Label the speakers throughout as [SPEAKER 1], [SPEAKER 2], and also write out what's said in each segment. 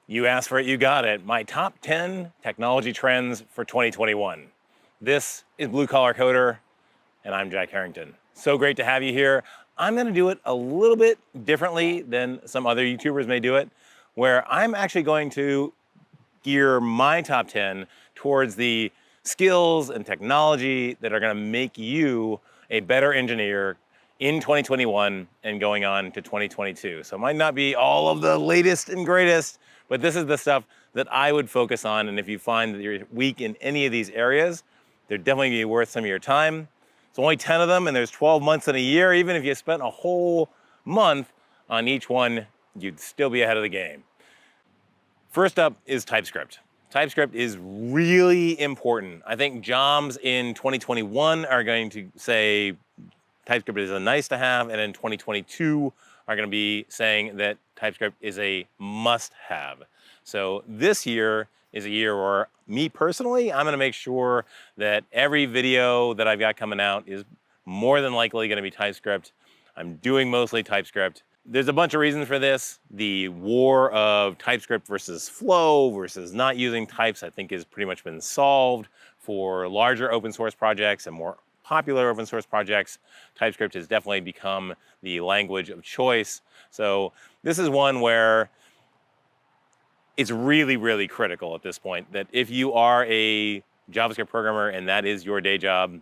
[SPEAKER 1] You asked for it, you got it. My top 10 technology trends for 2021. This is Blue Collar Coder, and I'm Jack Harrington. So great to have you here. I'm gonna do it a little bit differently than some other YouTubers may do it, where I'm actually going to gear my top 10 towards the skills and technology that are gonna make you a better engineer in 2021 and going on to 2022. So it might not be all of the latest and greatest, but this is the stuff that I would focus on. And if you find that you're weak in any of these areas, they're definitely gonna be worth some of your time. It's only 10 of them and there's 12 months in a year. Even if you spent a whole month on each one, you'd still be ahead of the game. First up is TypeScript. TypeScript is really important. I think jobs in 2021 are going to say TypeScript is a nice to have, and in 2022 are going to be saying that TypeScript is a must have. So this year is a year where me personally, I'm going to make sure that every video that I've got coming out is more than likely going to be TypeScript. I'm doing mostly TypeScript. There's a bunch of reasons for this. The war of TypeScript versus Flow versus not using types, I think, has pretty much been solved for larger open source projects and more popular open source projects. TypeScript has definitely become the language of choice. So this is one where it's really, really critical at this point that if you are a JavaScript programmer and that is your day job,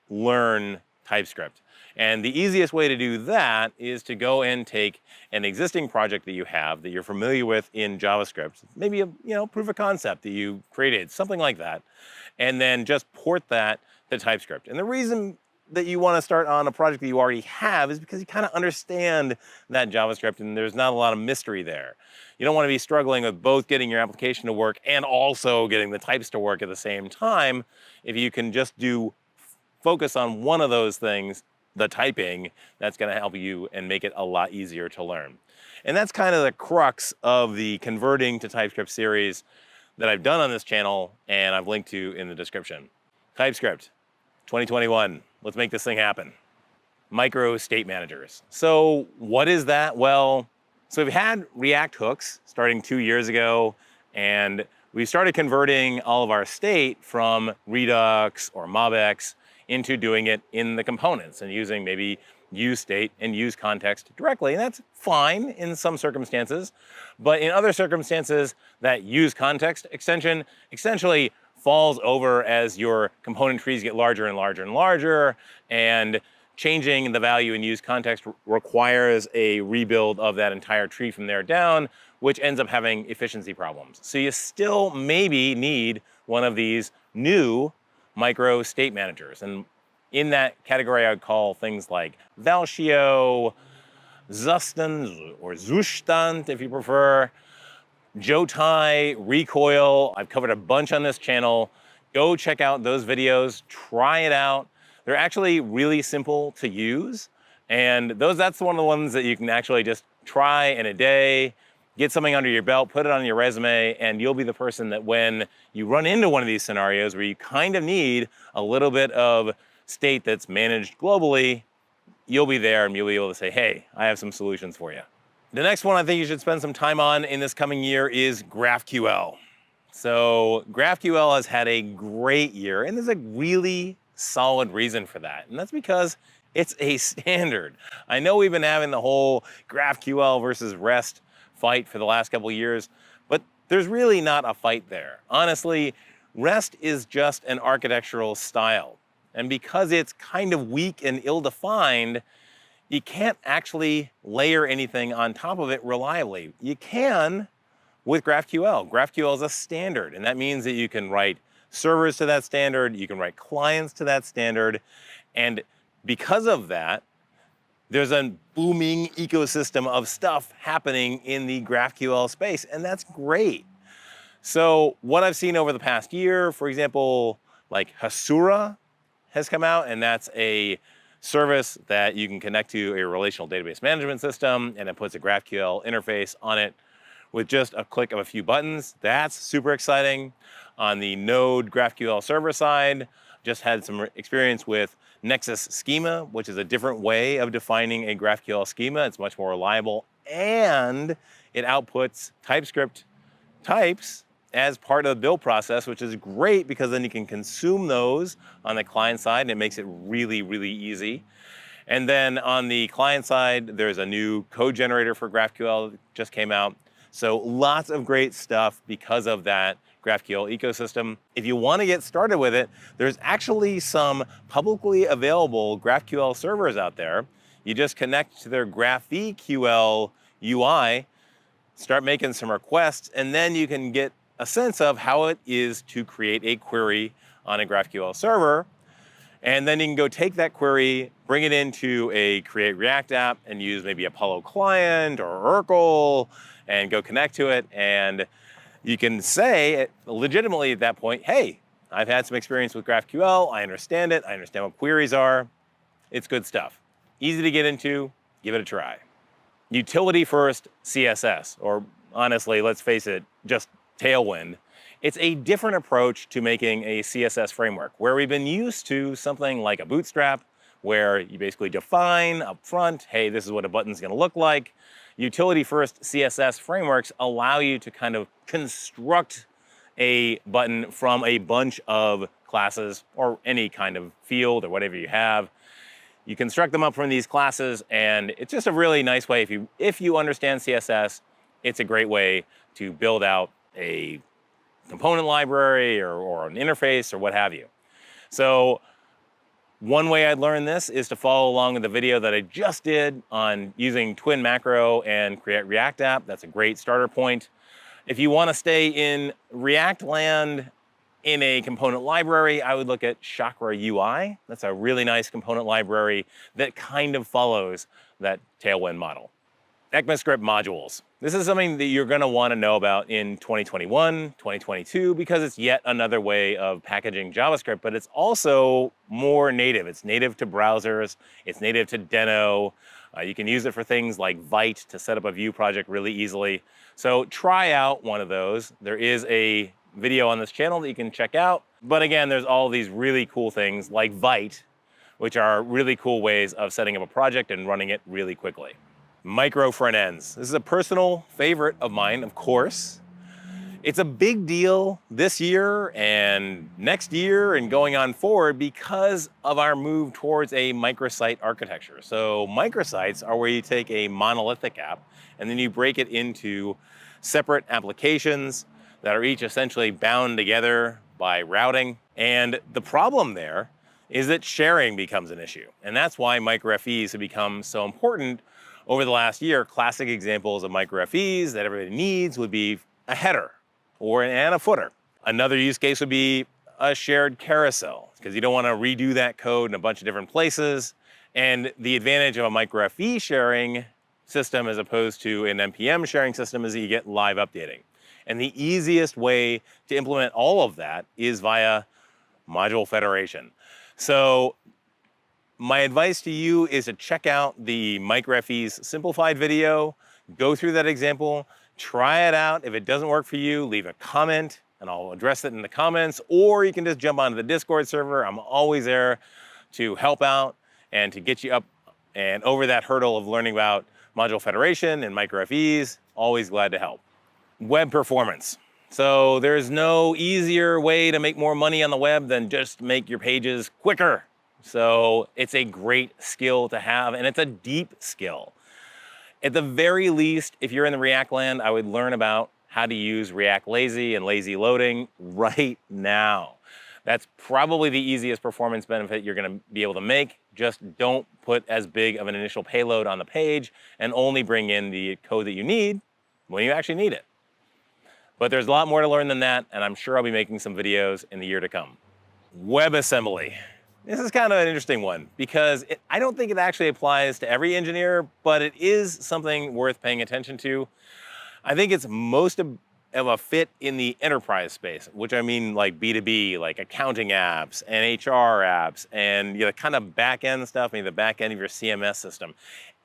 [SPEAKER 1] learn TypeScript. And the easiest way to do that is to go and take an existing project that you have that you're familiar with in JavaScript, maybe a proof of concept that you created, something like that, and then just port that to TypeScript. And the reason that you want to start on a project that you already have is because you kind of understand that JavaScript and there's not a lot of mystery there. You don't want to be struggling with both getting your application to work and also getting the types to work at the same time. If you can just focus on one of those things, the typing, that's going to help you and make it a lot easier to learn. And that's kind of the crux of the Converting to TypeScript series that I've done on this channel and I've linked to in the description. TypeScript 2021. Let's make this thing happen. Micro state managers. So what is that? Well, so we've had React hooks starting 2 years ago, and we started converting all of our state from Redux or MobX into doing it in the components and using maybe use state and use context directly. And that's fine in some circumstances, but in other circumstances, that use context extension essentially falls over as your component trees get larger and larger and larger, and changing the value in use context requires a rebuild of that entire tree from there down, which ends up having efficiency problems. So you still maybe need one of these new micro state managers. And in that category, I would call things like Valshio, Zustand, or Zustand, if you prefer, Jotai, Recoil. I've covered a bunch on this channel. Go check out those videos, try it out. They're actually really simple to use. And that's one of the ones that you can actually just try in a day, get something under your belt, put it on your resume, and you'll be the person that when you run into one of these scenarios where you kind of need a little bit of state that's managed globally, you'll be there and you'll be able to say, hey, I have some solutions for you. The next one I think you should spend some time on in this coming year is GraphQL. So GraphQL has had a great year, and there's a really solid reason for that. And that's because it's a standard. I know we've been having the whole GraphQL versus REST fight for the last couple of years, but there's really not a fight there. Honestly, REST is just an architectural style. And because it's kind of weak and ill-defined, you can't actually layer anything on top of it reliably. You can with GraphQL. GraphQL is a standard, and that means that you can write servers to that standard, you can write clients to that standard, and because of that, there's a booming ecosystem of stuff happening in the GraphQL space, and that's great. So what I've seen over the past year, for example, like Hasura has come out, and that's a service that you can connect to a relational database management system, and it puts a GraphQL interface on it with just a click of a few buttons. That's super exciting. On the Node GraphQL server side, just had some experience with Nexus schema, which is a different way of defining a GraphQL schema. It's much more reliable, and it outputs TypeScript types as part of the build process, which is great because then you can consume those on the client side and it makes it really, really easy. And then on the client side, there's a new code generator for GraphQL that just came out. So lots of great stuff because of that GraphQL ecosystem. If you want to get started with it, there's actually some publicly available GraphQL servers out there. You just connect to their GraphQL UI, start making some requests, and then you can get a sense of how it is to create a query on a GraphQL server. And then you can go take that query, bring it into a Create React app and use maybe Apollo Client or Oracle and go connect to it. And you can say legitimately at that point, hey, I've had some experience with GraphQL. I understand it. I understand what queries are. It's good stuff. Easy to get into. Give it a try. Utility first CSS, or honestly, let's face it, just Tailwind. It's a different approach to making a CSS framework where we've been used to something like a Bootstrap, where you basically define up front, hey, this is what a button's gonna look like. Utility first CSS frameworks allow you to kind of construct a button from a bunch of classes or any kind of field or whatever you have. You construct them up from these classes, and it's just a really nice way. If you understand CSS, it's a great way to build out a component library or an interface or what have you. So one way I'd learn this is to follow along with the video that I just did on using Twin Macro and Create React app. That's a great starter point. If you want to stay in React land in a component library, I would look at Chakra UI. That's a really nice component library that kind of follows that Tailwind model. ECMAScript modules. This is something that you're going to want to know about in 2021, 2022, because it's yet another way of packaging JavaScript, but it's also more native. It's native to browsers. It's native to Deno. You can use it for things like Vite to set up a Vue project really easily. So try out one of those. There is a video on this channel that you can check out. But again, there's all these really cool things like Vite, which are really cool ways of setting up a project and running it really quickly. Micro front ends. This is a personal favorite of mine, of course. It's a big deal this year and next year and going on forward because of our move towards a microsite architecture. So microsites are where you take a monolithic app and then you break it into separate applications that are each essentially bound together by routing. And the problem there is that sharing becomes an issue. And that's why micro-FEs have become so important over the last year. Classic examples of micro-FEs that everybody needs would be a header and a footer. Another use case would be a shared carousel, because you don't want to redo that code in a bunch of different places. And the advantage of a micro-FE sharing system as opposed to an NPM sharing system is that you get live updating. And the easiest way to implement all of that is via module federation. So my advice to you is to check out the micro-FEs simplified video, go through that example, try it out. If it doesn't work for you, leave a comment and I'll address it in the comments, or you can just jump onto the Discord server. I'm always there to help out and to get you up and over that hurdle of learning about module federation and micro-FEs. Always glad to help. Web performance. So there's no easier way to make more money on the web than just make your pages quicker. So it's a great skill to have, and it's a deep skill. At the very least, if you're in the React land, I would learn about how to use React Lazy and lazy loading right now. That's probably the easiest performance benefit you're going to be able to make. Just don't put as big of an initial payload on the page and only bring in the code that you need when you actually need it. But there's a lot more to learn than that, and I'm sure I'll be making some videos in the year to come. WebAssembly. This is kind of an interesting one because I don't think it actually applies to every engineer, but it is something worth paying attention to. I think it's most of a fit in the enterprise space, which I mean like B2B, like accounting apps and HR apps and kind of back-end stuff, maybe the back end of your CMS system.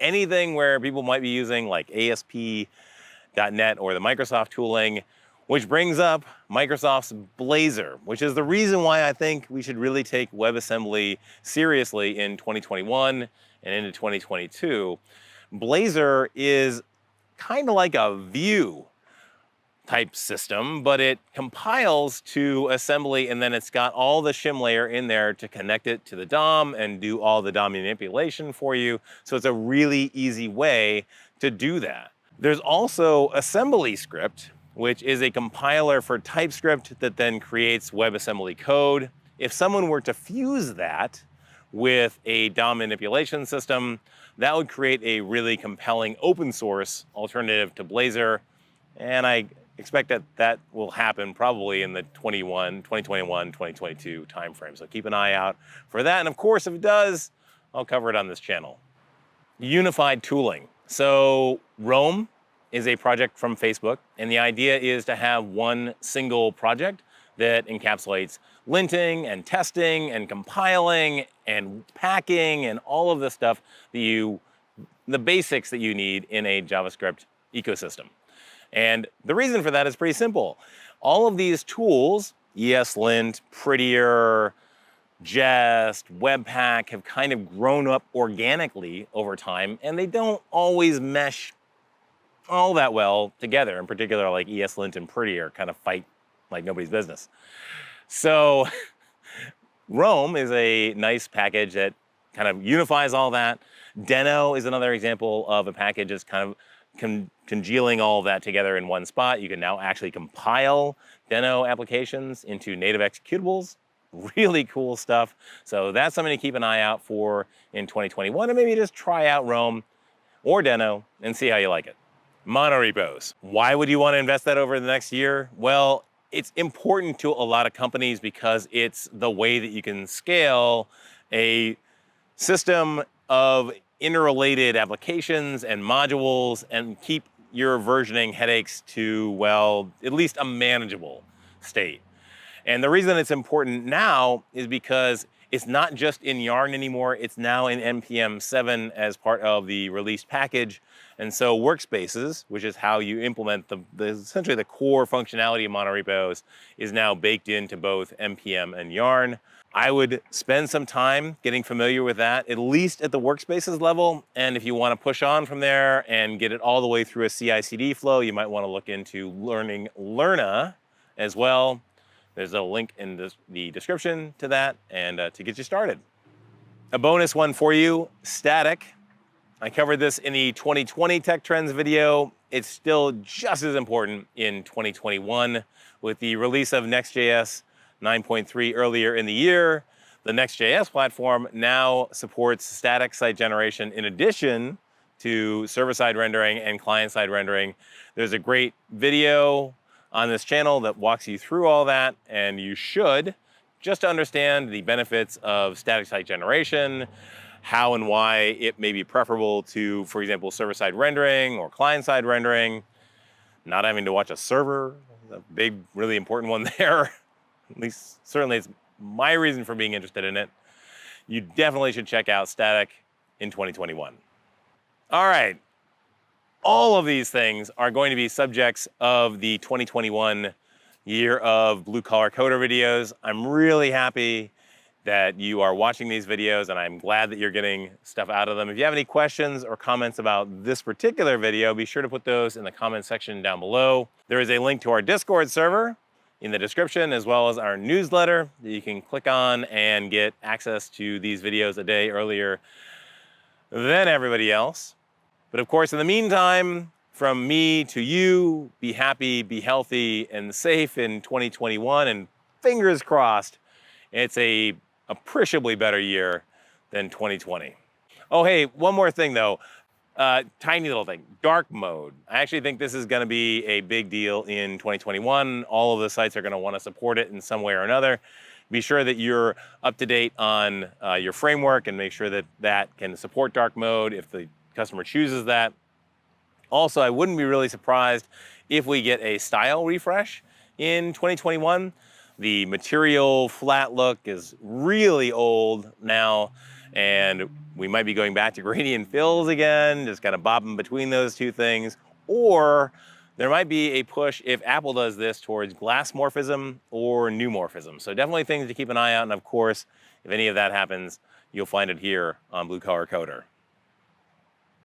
[SPEAKER 1] Anything where people might be using like ASP.NET or the Microsoft tooling, which brings up Microsoft's Blazor, which is the reason why I think we should really take WebAssembly seriously in 2021 and into 2022. Blazor is kind of like a Vue type system, but it compiles to assembly, and then it's got all the shim layer in there to connect it to the DOM and do all the DOM manipulation for you. So it's a really easy way to do that. There's also AssemblyScript, which is a compiler for TypeScript that then creates WebAssembly code. If someone were to fuse that with a DOM manipulation system, that would create a really compelling open source alternative to Blazor. And I expect that that will happen probably in the 2021, 2022 timeframe. So keep an eye out for that. And of course, if it does, I'll cover it on this channel. Unified tooling. So Roam is a project from Facebook, and the idea is to have one single project that encapsulates linting and testing and compiling and packing and all of the stuff that the basics that you need in a JavaScript ecosystem. And the reason for that is pretty simple. All of these tools, ESLint, Prettier, Jest, Webpack, have kind of grown up organically over time, and they don't always mesh all that well together. In particular, like ESLint and Prettier kind of fight like nobody's business. So Roam is a nice package that kind of unifies all that. Deno is another example of a package that's kind of congealing all of that together in one spot. You can now actually compile Deno applications into native executables. Really cool stuff. So that's something to keep an eye out for in 2021, and maybe just try out Roam or Deno and see how you like it. Monorepos. Why would you want to invest that over the next year? Well, it's important to a lot of companies because it's the way that you can scale a system of interrelated applications and modules and keep your versioning headaches to, well, at least a manageable state. And the reason it's important now is because it's not just in Yarn anymore, it's now in NPM 7 as part of the released package. And so Workspaces, which is how you implement essentially the core functionality of monorepos, is now baked into both NPM and Yarn. I would spend some time getting familiar with that, at least at the Workspaces level. And if you want to push on from there and get it all the way through a CI/CD flow, you might want to look into learning Lerna as well. There's a link in the description to that and to get you started. A bonus one for you, static. I covered this in the 2020 Tech Trends video. It's still just as important in 2021 with the release of Next.js 9.3 earlier in the year. The Next.js platform now supports static site generation in addition to server-side rendering and client-side rendering. There's a great video on this channel that walks you through all that, and you should, just to understand the benefits of static site generation, how and why it may be preferable to, for example, server-side rendering or client-side rendering, not having to watch a server, a big, really important one there. At least, certainly it's my reason for being interested in it. You definitely should check out static in 2021. All right. All of these things are going to be subjects of the 2021 year of Blue Collar Coder videos. I'm really happy that you are watching these videos, and I'm glad that you're getting stuff out of them. If you have any questions or comments about this particular video, be sure to put those in the comment section down below. There is a link to our Discord server in the description, as well as our newsletter that you can click on and get access to these videos a day earlier than everybody else. But of course, in the meantime, from me to you, be happy, be healthy, and safe in 2021, and fingers crossed, it's a appreciably better year than 2020. Oh, hey, one more thing though. Tiny little thing, dark mode. I actually think this is gonna be a big deal in 2021. All of the sites are gonna wanna support it in some way or another. Be sure that you're up to date on your framework and make sure that that can support dark mode if the customer chooses that. Also, I wouldn't be really surprised if we get a style refresh in 2021. The material flat look is really old now, and we might be going back to gradient fills again, just kind of bobbing between those two things. Or there might be a push, if Apple does this, towards glass morphism or new morphism. So definitely things to keep an eye on. And of course, if any of that happens, you'll find it here on Blue Collar Coder.